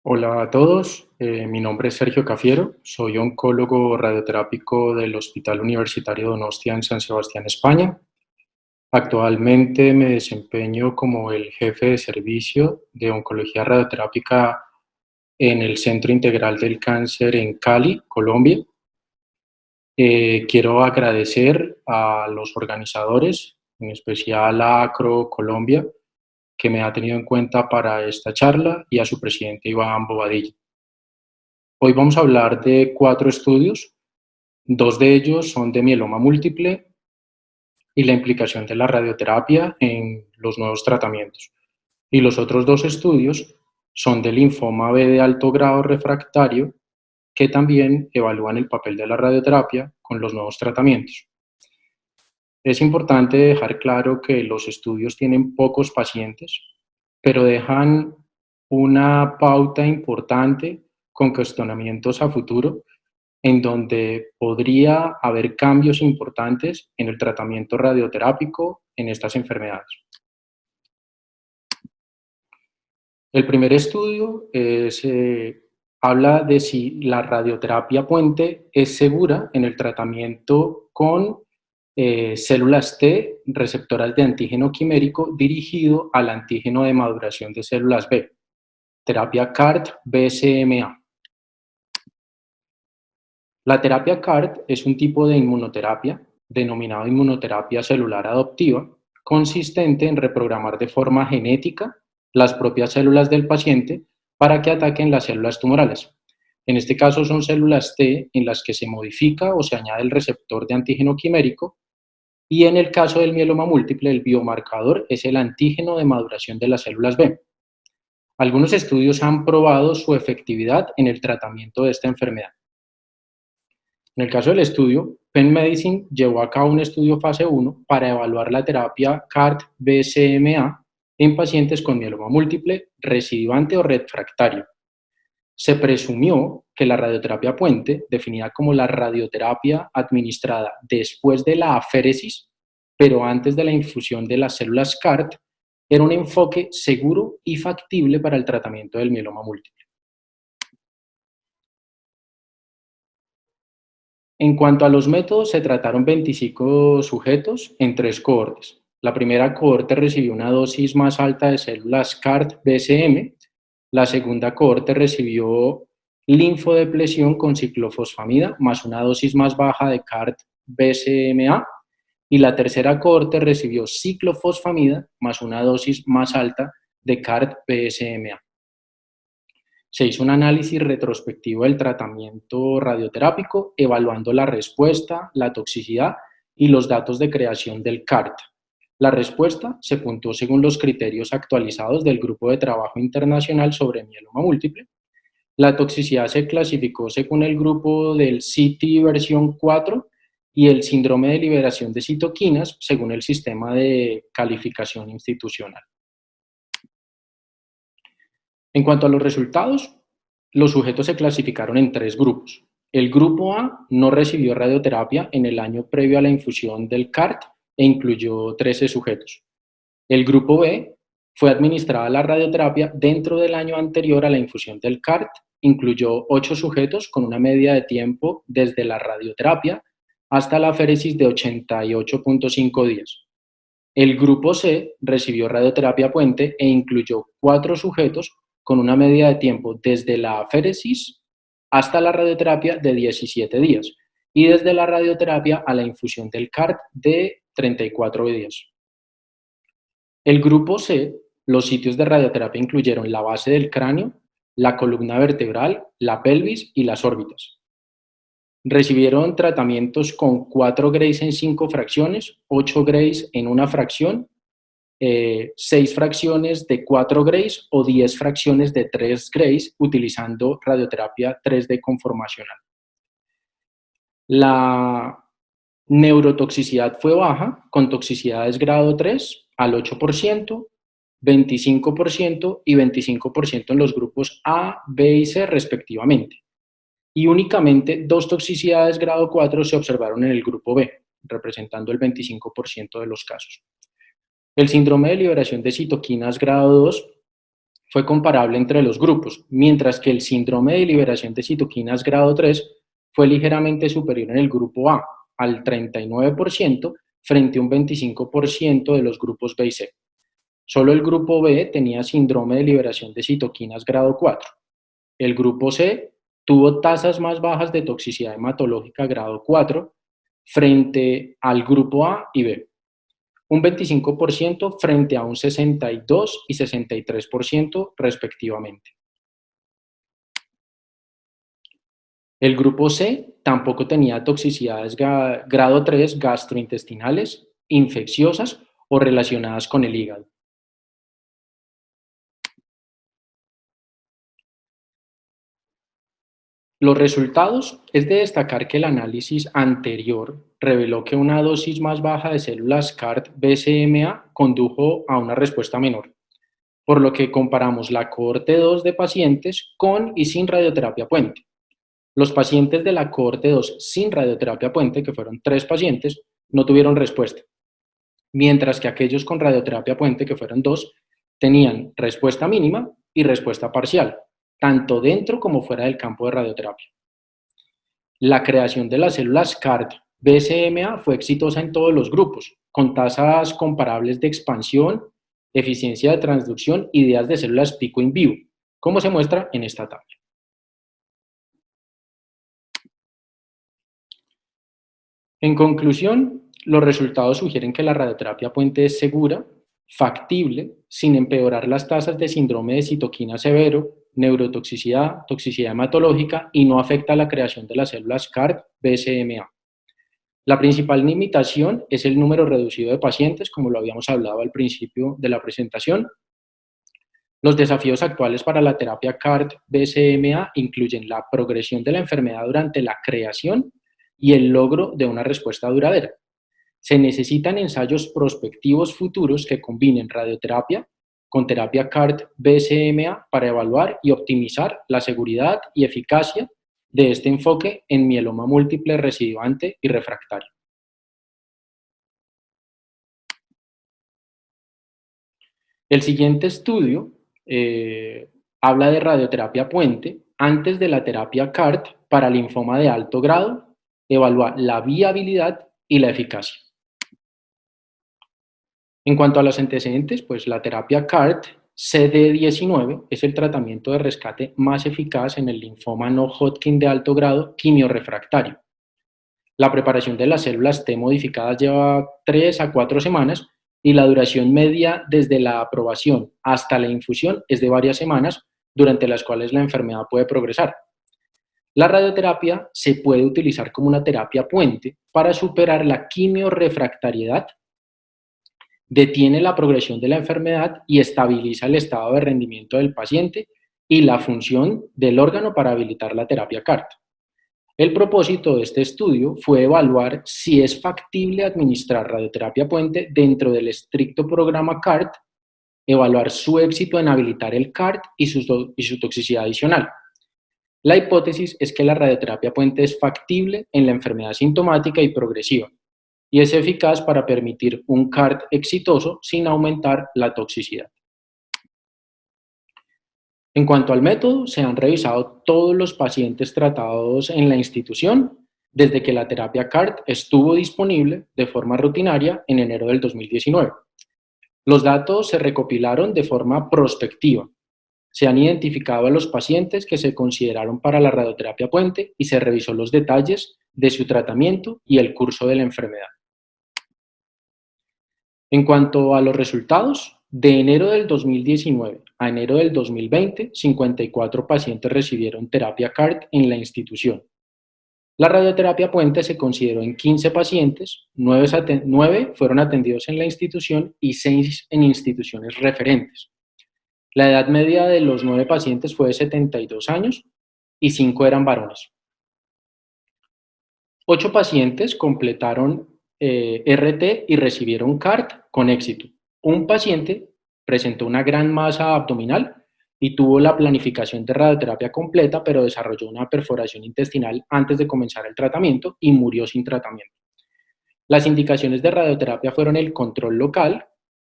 Hola a todos, mi nombre es Sergio Cafiero, soy oncólogo radioterápico del Hospital Universitario Donostia en San Sebastián, España. Actualmente me desempeño como el jefe de servicio de oncología radioterápica en el Centro Integral del Cáncer en Cali, Colombia. Quiero agradecer a los organizadores, en especial a ACRO Colombia, que me ha tenido en cuenta para esta charla, y a su presidente Iván Bobadilla. Hoy vamos a hablar de 4 estudios, 2 de ellos son de mieloma múltiple y la implicación de la radioterapia en los nuevos tratamientos. Y los otros 2 estudios son de linfoma B de alto grado refractario, que también evalúan el papel de la radioterapia con los nuevos tratamientos. Es importante dejar claro que los estudios tienen pocos pacientes, pero dejan una pauta importante con cuestionamientos a futuro en donde podría haber cambios importantes en el tratamiento radioterápico en estas enfermedades. El primer estudio habla de si la radioterapia puente es segura en el tratamiento con células T receptoras de antígeno quimérico dirigido al antígeno de maduración de células B, terapia CART-BCMA. La terapia CART es un tipo de inmunoterapia, denominado inmunoterapia celular adoptiva, consistente en reprogramar de forma genética las propias células del paciente para que ataquen las células tumorales. En este caso son células T en las que se modifica o se añade el receptor de antígeno quimérico, y en el caso del mieloma múltiple el biomarcador es el antígeno de maduración de las células B. Algunos estudios han probado su efectividad en el tratamiento de esta enfermedad. En el caso del estudio, Penn Medicine llevó a cabo un estudio fase 1 para evaluar la terapia CART-BCMA en pacientes con mieloma múltiple, recidivante o refractario. Se presumió que la radioterapia puente, definida como la radioterapia administrada después de la aféresis, pero antes de la infusión de las células CART, era un enfoque seguro y factible para el tratamiento del mieloma múltiple. En cuanto a los métodos, se trataron 25 sujetos en 3 cohortes. La primera cohorte recibió una dosis más alta de células CART-BCM, la segunda cohorte recibió linfodepresión con ciclofosfamida más una dosis más baja de CART-BCMA, y la tercera cohorte recibió ciclofosfamida más una dosis más alta de CART-BCMA. Se hizo un análisis retrospectivo del tratamiento radioterápico, evaluando la respuesta, la toxicidad y los datos de creación del CART. La respuesta se puntuó según los criterios actualizados del Grupo de Trabajo Internacional sobre Mieloma Múltiple. La toxicidad se clasificó según el grupo del CT versión 4 y el síndrome de liberación de citoquinas según el sistema de calificación institucional. En cuanto a los resultados, los sujetos se clasificaron en 3 grupos. El grupo A no recibió radioterapia en el año previo a la infusión del CART e incluyó 13 sujetos. El grupo B fue administrada la radioterapia dentro del año anterior a la infusión del CART, incluyó 8 sujetos con una media de tiempo desde la radioterapia hasta la aféresis de 88.5 días. El grupo C recibió radioterapia puente e incluyó 4 sujetos con una media de tiempo desde la aféresis hasta la radioterapia de 17 días y desde la radioterapia a la infusión del CART de 34 días. El grupo C, los sitios de radioterapia incluyeron la base del cráneo, la columna vertebral, la pelvis y las órbitas. Recibieron tratamientos con 4 grays en 5 fracciones, 8 grays en una fracción, 6 fracciones de 4 grays o 10 fracciones de 3 grays utilizando radioterapia 3D conformacional. La neurotoxicidad fue baja, con toxicidades grado 3 al 8%, 25% y 25% en los grupos A, B y C respectivamente. Y únicamente 2 toxicidades grado 4 se observaron en el grupo B, representando el 25% de los casos. El síndrome de liberación de citoquinas grado 2 fue comparable entre los grupos, mientras que el síndrome de liberación de citoquinas grado 3 fue ligeramente superior en el grupo A, al 39%, frente a un 25% de los grupos B y C. Solo el grupo B tenía síndrome de liberación de citoquinas grado 4. El grupo C tuvo tasas más bajas de toxicidad hematológica grado 4 frente al grupo A y B, un 25% frente a un 62 y 63% respectivamente. El grupo C tampoco tenía toxicidades grado 3 gastrointestinales, infecciosas o relacionadas con el hígado. Los resultados es de destacar que el análisis anterior reveló que una dosis más baja de células CART-BCMA condujo a una respuesta menor, por lo que comparamos la cohorte 2 de pacientes con y sin radioterapia puente. Los pacientes de la cohorte 2 sin radioterapia puente, que fueron 3 pacientes, no tuvieron respuesta, mientras que aquellos con radioterapia puente, que fueron 2, tenían respuesta mínima y respuesta parcial, tanto dentro como fuera del campo de radioterapia. La creación de las células CART-BCMA fue exitosa en todos los grupos, con tasas comparables de expansión, eficiencia de transducción y días de células pico in vivo, como se muestra en esta tabla. En conclusión, los resultados sugieren que la radioterapia puente es segura, factible, sin empeorar las tasas de síndrome de citoquina severo, neurotoxicidad, toxicidad hematológica y no afecta la creación de las células CART-BCMA. La principal limitación es el número reducido de pacientes, como lo habíamos hablado al principio de la presentación. Los desafíos actuales para la terapia CART-BCMA incluyen la progresión de la enfermedad durante la creación y el logro de una respuesta duradera. Se necesitan ensayos prospectivos futuros que combinen radioterapia con terapia CART-BCMA para evaluar y optimizar la seguridad y eficacia de este enfoque en mieloma múltiple recidivante y refractario. El siguiente estudio habla de radioterapia puente antes de la terapia CART para linfoma de alto grado, evalúa la viabilidad y la eficacia. En cuanto a los antecedentes, pues la terapia CART CD19 es el tratamiento de rescate más eficaz en el linfoma no Hodgkin de alto grado quimiorrefractario. La preparación de las células T modificadas lleva 3 a 4 semanas y la duración media desde la aprobación hasta la infusión es de varias semanas, durante las cuales la enfermedad puede progresar. La radioterapia se puede utilizar como una terapia puente para superar la quimiorrefractariedad, detiene la progresión de la enfermedad y estabiliza el estado de rendimiento del paciente y la función del órgano para habilitar la terapia CART. El propósito de este estudio fue evaluar si es factible administrar radioterapia puente dentro del estricto programa CART, evaluar su éxito en habilitar el CART y su toxicidad adicional. La hipótesis es que la radioterapia puente es factible en la enfermedad sintomática y progresiva y es eficaz para permitir un CART exitoso sin aumentar la toxicidad. En cuanto al método, se han revisado todos los pacientes tratados en la institución desde que la terapia CART estuvo disponible de forma rutinaria en enero del 2019. Los datos se recopilaron de forma prospectiva. Se han identificado a los pacientes que se consideraron para la radioterapia puente y se revisó los detalles de su tratamiento y el curso de la enfermedad. En cuanto a los resultados, de enero del 2019 a enero del 2020, 54 pacientes recibieron terapia CART en la institución. La radioterapia puente se consideró en 15 pacientes, 9 fueron atendidos en la institución y 6 en instituciones referentes. La edad media de los 9 pacientes fue de 72 años y 5 eran varones. 8 pacientes completaron RT y recibieron CART con éxito. Un paciente presentó una gran masa abdominal y tuvo la planificación de radioterapia completa, pero desarrolló una perforación intestinal antes de comenzar el tratamiento y murió sin tratamiento. Las indicaciones de radioterapia fueron el control local,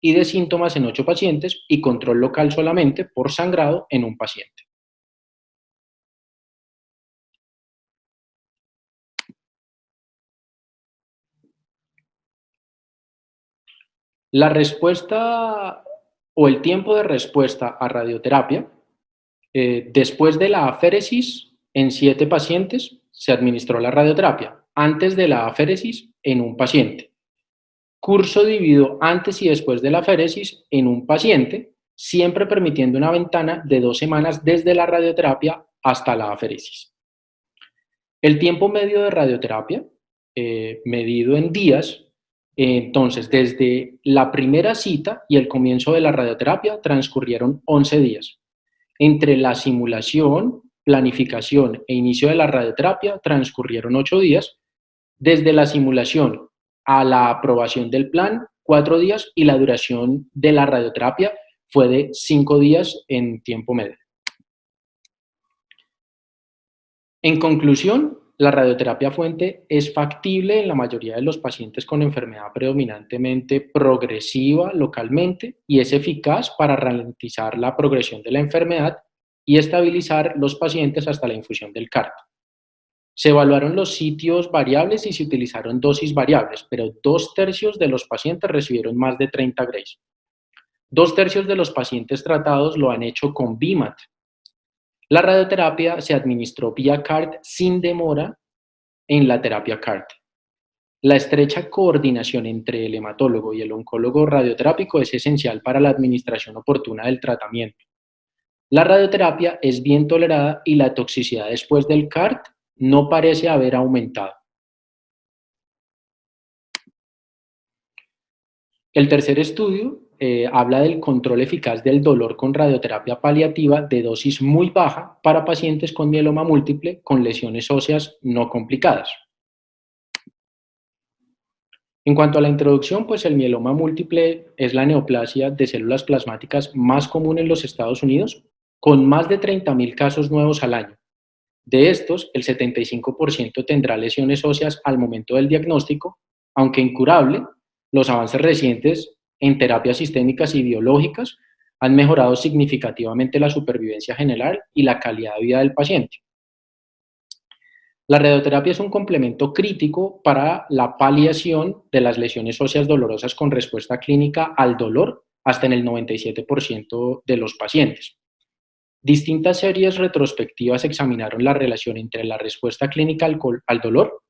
y de síntomas en 8 pacientes y control local solamente por sangrado en un paciente. La respuesta o el tiempo de respuesta a radioterapia, después de la aféresis, en 7 pacientes se administró la radioterapia, antes de la aféresis en un paciente. Curso dividido antes y después de la aféresis en un paciente, siempre permitiendo una ventana de 2 semanas desde la radioterapia hasta la aféresis. El tiempo medio de radioterapia, medido en días, entonces desde la primera cita y el comienzo de la radioterapia transcurrieron 11 días. Entre la simulación, planificación e inicio de la radioterapia transcurrieron 8 días. Desde la simulación a la aprobación del plan, 4 días, y la duración de la radioterapia fue de 5 días en tiempo medio. En conclusión, la radioterapia fuente es factible en la mayoría de los pacientes con enfermedad predominantemente progresiva localmente y es eficaz para ralentizar la progresión de la enfermedad y estabilizar los pacientes hasta la infusión del CART. Se evaluaron los sitios variables y se utilizaron dosis variables, pero 2/3 de los pacientes recibieron más de 30 Grays. 2/3 de los pacientes tratados lo han hecho con BIMAT. La radioterapia se administró vía CART sin demora en la terapia CART. La estrecha coordinación entre el hematólogo y el oncólogo radioterápico es esencial para la administración oportuna del tratamiento. La radioterapia es bien tolerada y la toxicidad después del CART no parece haber aumentado. El tercer estudio habla del control eficaz del dolor con radioterapia paliativa de dosis muy baja para pacientes con mieloma múltiple con lesiones óseas no complicadas. En cuanto a la introducción, pues el mieloma múltiple es la neoplasia de células plasmáticas más común en los Estados Unidos, con más de 30.000 casos nuevos al año. De estos, el 75% tendrá lesiones óseas al momento del diagnóstico, aunque incurable. Los avances recientes en terapias sistémicas y biológicas han mejorado significativamente la supervivencia general y la calidad de vida del paciente. La radioterapia es un complemento crítico para la paliación de las lesiones óseas dolorosas con respuesta clínica al dolor hasta en el 97% de los pacientes. Distintas series retrospectivas examinaron la relación entre la respuesta clínica al dolor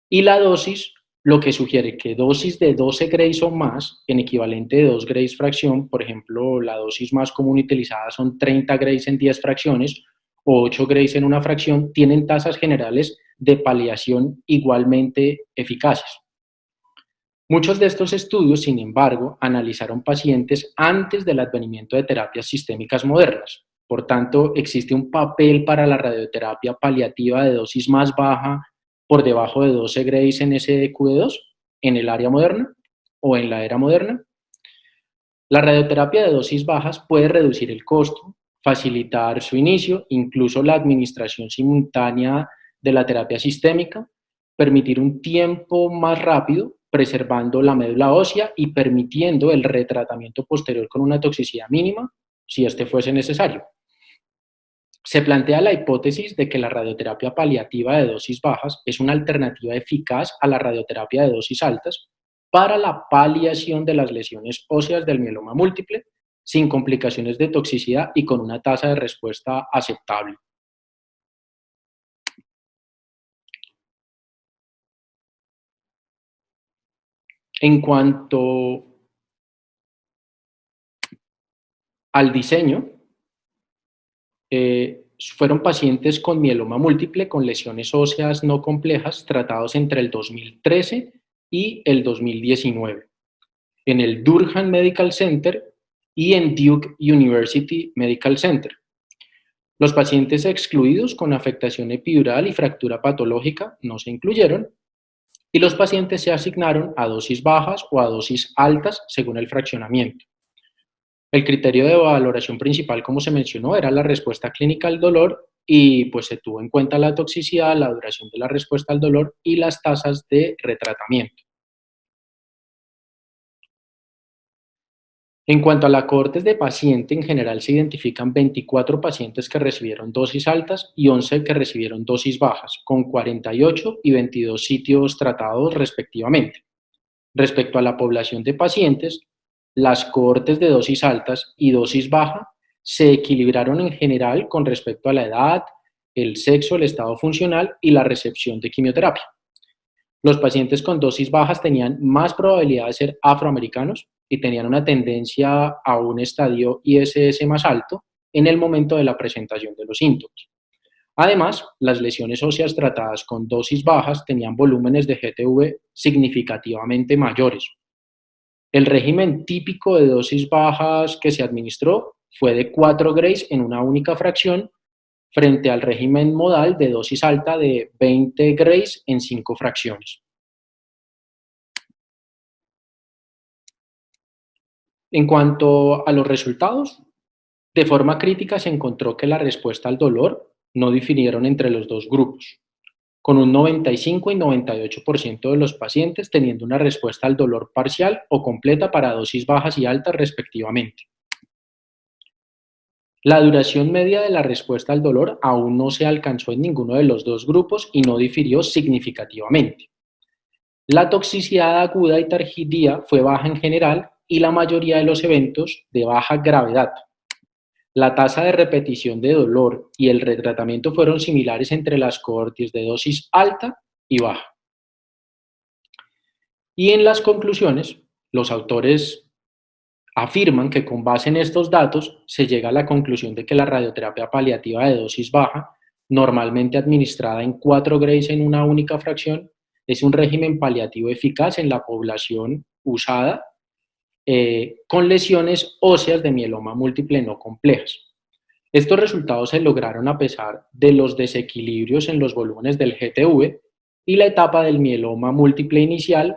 y la dosis, lo que sugiere que dosis de 12 Grays o más, en equivalente de 2 Grays fracción, por ejemplo, la dosis más común utilizada son 30 Grays en 10 fracciones o 8 Grays en una fracción, tienen tasas generales de paliación igualmente eficaces. Muchos de estos estudios, sin embargo, analizaron pacientes antes del advenimiento de terapias sistémicas modernas. Por tanto, existe un papel para la radioterapia paliativa de dosis más baja, por debajo de 12 Grays en SDQ2, en el área moderna o en la era moderna. La radioterapia de dosis bajas puede reducir el costo, facilitar su inicio, incluso la administración simultánea de la terapia sistémica, permitir un tiempo más rápido, preservando la médula ósea y permitiendo el retratamiento posterior con una toxicidad mínima, si este fuese necesario. Se plantea la hipótesis de que la radioterapia paliativa de dosis bajas es una alternativa eficaz a la radioterapia de dosis altas para la paliación de las lesiones óseas del mieloma múltiple, sin complicaciones de toxicidad y con una tasa de respuesta aceptable. En cuanto al diseño, fueron pacientes con mieloma múltiple con lesiones óseas no complejas tratados entre el 2013 y el 2019 en el Durham Medical Center y en Duke University Medical Center. Los pacientes excluidos con afectación epidural y fractura patológica no se incluyeron y los pacientes se asignaron a dosis bajas o a dosis altas según el fraccionamiento. El criterio de valoración principal, como se mencionó, era la respuesta clínica al dolor y pues se tuvo en cuenta la toxicidad, la duración de la respuesta al dolor y las tasas de retratamiento. En cuanto a las cohortes de paciente, en general se identifican 24 pacientes que recibieron dosis altas y 11 que recibieron dosis bajas, con 48 y 22 sitios tratados respectivamente. Respecto a la población de pacientes, las cohortes de dosis altas y dosis baja se equilibraron en general con respecto a la edad, el sexo, el estado funcional y la recepción de quimioterapia. Los pacientes con dosis bajas tenían más probabilidad de ser afroamericanos y tenían una tendencia a un estadio ISS más alto en el momento de la presentación de los síntomas. Además, las lesiones óseas tratadas con dosis bajas tenían volúmenes de GTV significativamente mayores. El régimen típico de dosis bajas que se administró fue de 4 grays en una única fracción frente al régimen modal de dosis alta de 20 grays en 5 fracciones. En cuanto a los resultados, de forma crítica se encontró que la respuesta al dolor no difirieron entre los dos grupos, con un 95 y 98% de los pacientes teniendo una respuesta al dolor parcial o completa para dosis bajas y altas respectivamente. La duración media de la respuesta al dolor aún no se alcanzó en ninguno de los dos grupos y no difirió significativamente. La toxicidad aguda y targidía fue baja en general y la mayoría de los eventos de baja gravedad. La tasa de repetición de dolor y el retratamiento fueron similares entre las cohortes de dosis alta y baja. Y en las conclusiones, los autores afirman que con base en estos datos se llega a la conclusión de que la radioterapia paliativa de dosis baja, normalmente administrada en 4 grays en una única fracción, es un régimen paliativo eficaz en la población usada con lesiones óseas de mieloma múltiple no complejas. Estos resultados se lograron a pesar de los desequilibrios en los volúmenes del GTV y la etapa del mieloma múltiple inicial,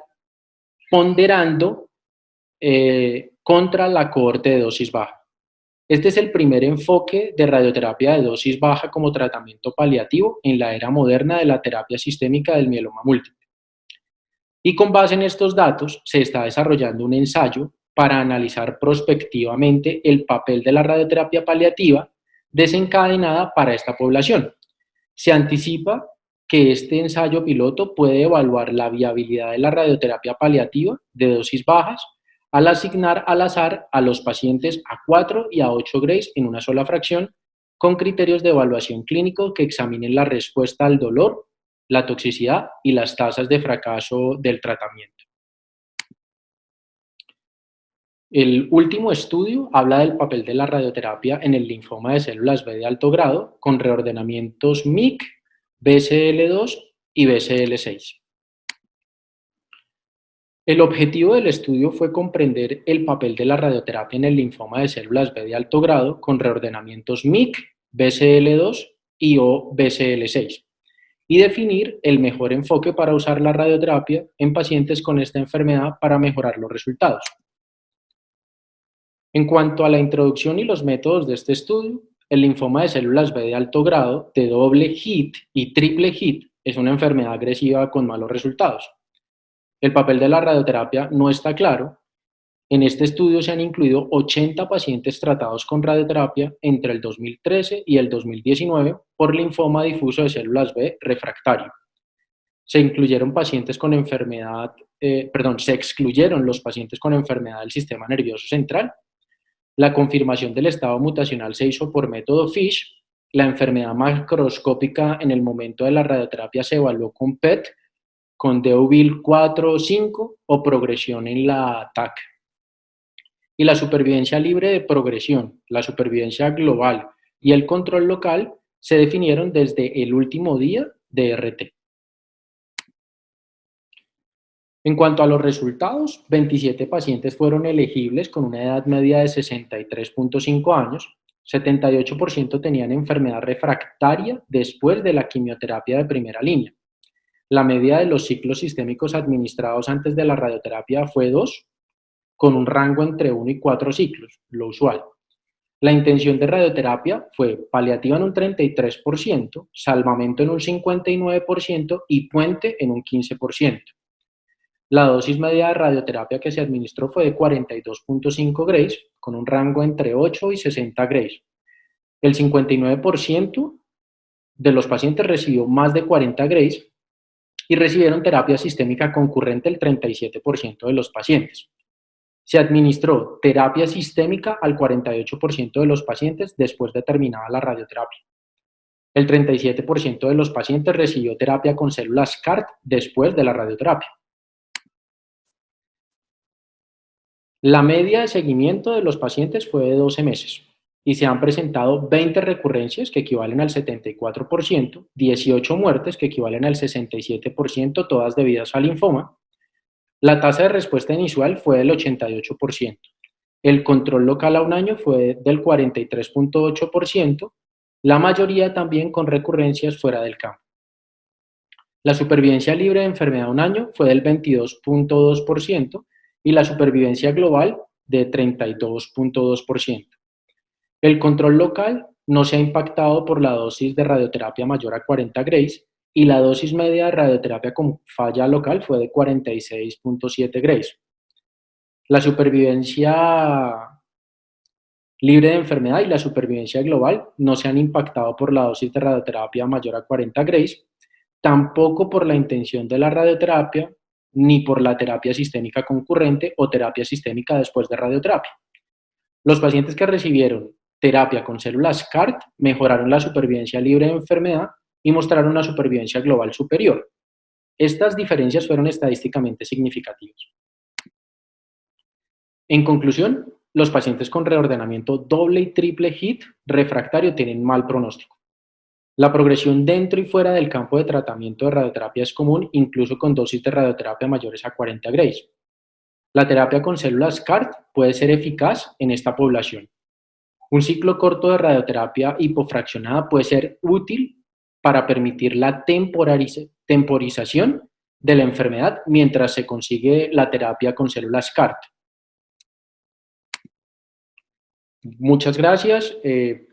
ponderando contra la cohorte de dosis baja. Este es el primer enfoque de radioterapia de dosis baja como tratamiento paliativo en la era moderna de la terapia sistémica del mieloma múltiple. Y con base en estos datos se está desarrollando un ensayo para analizar prospectivamente el papel de la radioterapia paliativa desencadenada para esta población. Se anticipa que este ensayo piloto puede evaluar la viabilidad de la radioterapia paliativa de dosis bajas al asignar al azar a los pacientes a 4 y a 8 grays en una sola fracción con criterios de evaluación clínico que examinen la respuesta al dolor, la toxicidad y las tasas de fracaso del tratamiento. El último estudio habla del papel de la radioterapia en el linfoma de células B de alto grado con reordenamientos MYC, BCL2 y BCL6. El objetivo del estudio fue comprender el papel de la radioterapia en el linfoma de células B de alto grado con reordenamientos MYC, BCL2 y o BCL6 y definir el mejor enfoque para usar la radioterapia en pacientes con esta enfermedad para mejorar los resultados. En cuanto a la introducción y los métodos de este estudio, el linfoma de células B de alto grado, de doble hit y triple hit, es una enfermedad agresiva con malos resultados. El papel de la radioterapia no está claro. En este estudio se han incluido 80 pacientes tratados con radioterapia entre el 2013 y el 2019 por linfoma difuso de células B refractario. Se excluyeron los pacientes con enfermedad del sistema nervioso central. La confirmación del estado mutacional se hizo por método FISH. La enfermedad macroscópica en el momento de la radioterapia se evaluó con PET, con Deauville 4 o 5 o progresión en la TAC. Y la supervivencia libre de progresión, la supervivencia global y el control local se definieron desde el último día de RT. En cuanto a los resultados, 27 pacientes fueron elegibles con una edad media de 63.5 años, 78% tenían enfermedad refractaria después de la quimioterapia de primera línea. La media de los ciclos sistémicos administrados antes de la radioterapia fue 2, con un rango entre 1 y 4 ciclos, lo usual. La intención de radioterapia fue paliativa en un 33%, salvamento en un 59% y puente en un 15%. La dosis media de radioterapia que se administró fue de 42.5 grays, con un rango entre 8 y 60 grays. El 59% de los pacientes recibió más de 40 grays y recibieron terapia sistémica concurrente el 37% de los pacientes. Se administró terapia sistémica al 48% de los pacientes después de terminada la radioterapia. El 37% de los pacientes recibió terapia con células CAR-T después de la radioterapia. La media de seguimiento de los pacientes fue de 12 meses y se han presentado 20 recurrencias que equivalen al 74%, 18 muertes que equivalen al 67%, todas debidas al linfoma. La tasa de respuesta inicial fue del 88%. El control local a un año fue del 43.8%, la mayoría también con recurrencias fuera del campo. La supervivencia libre de enfermedad a un año fue del 22.2% y la supervivencia global de 32.2%. El control local no se ha impactado por la dosis de radioterapia mayor a 40 grays y la dosis media de radioterapia con falla local fue de 46.7 grays. La supervivencia libre de enfermedad y la supervivencia global no se han impactado por la dosis de radioterapia mayor a 40 grays, tampoco por la intención de la radioterapia, ni por la terapia sistémica concurrente o terapia sistémica después de radioterapia. Los pacientes que recibieron terapia con células CAR-T mejoraron la supervivencia libre de enfermedad y mostraron una supervivencia global superior. Estas diferencias fueron estadísticamente significativas. En conclusión, los pacientes con reordenamiento doble y triple hit refractario tienen mal pronóstico. La progresión dentro y fuera del campo de tratamiento de radioterapia es común, incluso con dosis de radioterapia mayores a 40 grays. La terapia con células CAR-T puede ser eficaz en esta población. Un ciclo corto de radioterapia hipofraccionada puede ser útil para permitir la temporización de la enfermedad mientras se consigue la terapia con células CAR-T. Muchas gracias.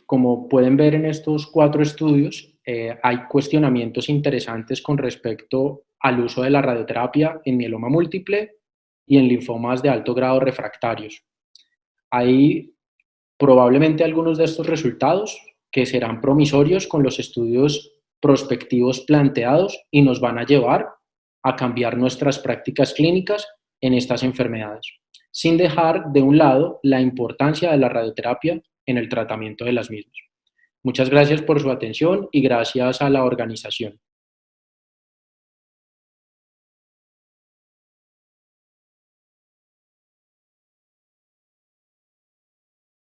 Como pueden ver en estos 4 estudios, hay cuestionamientos interesantes con respecto al uso de la radioterapia en mieloma múltiple y en linfomas de alto grado refractarios. Hay probablemente algunos de estos resultados que serán promisorios con los estudios prospectivos planteados y nos van a llevar a cambiar nuestras prácticas clínicas en estas enfermedades, sin dejar de un lado la importancia de la radioterapia en el tratamiento de las mismas. Muchas gracias por su atención y gracias a la organización.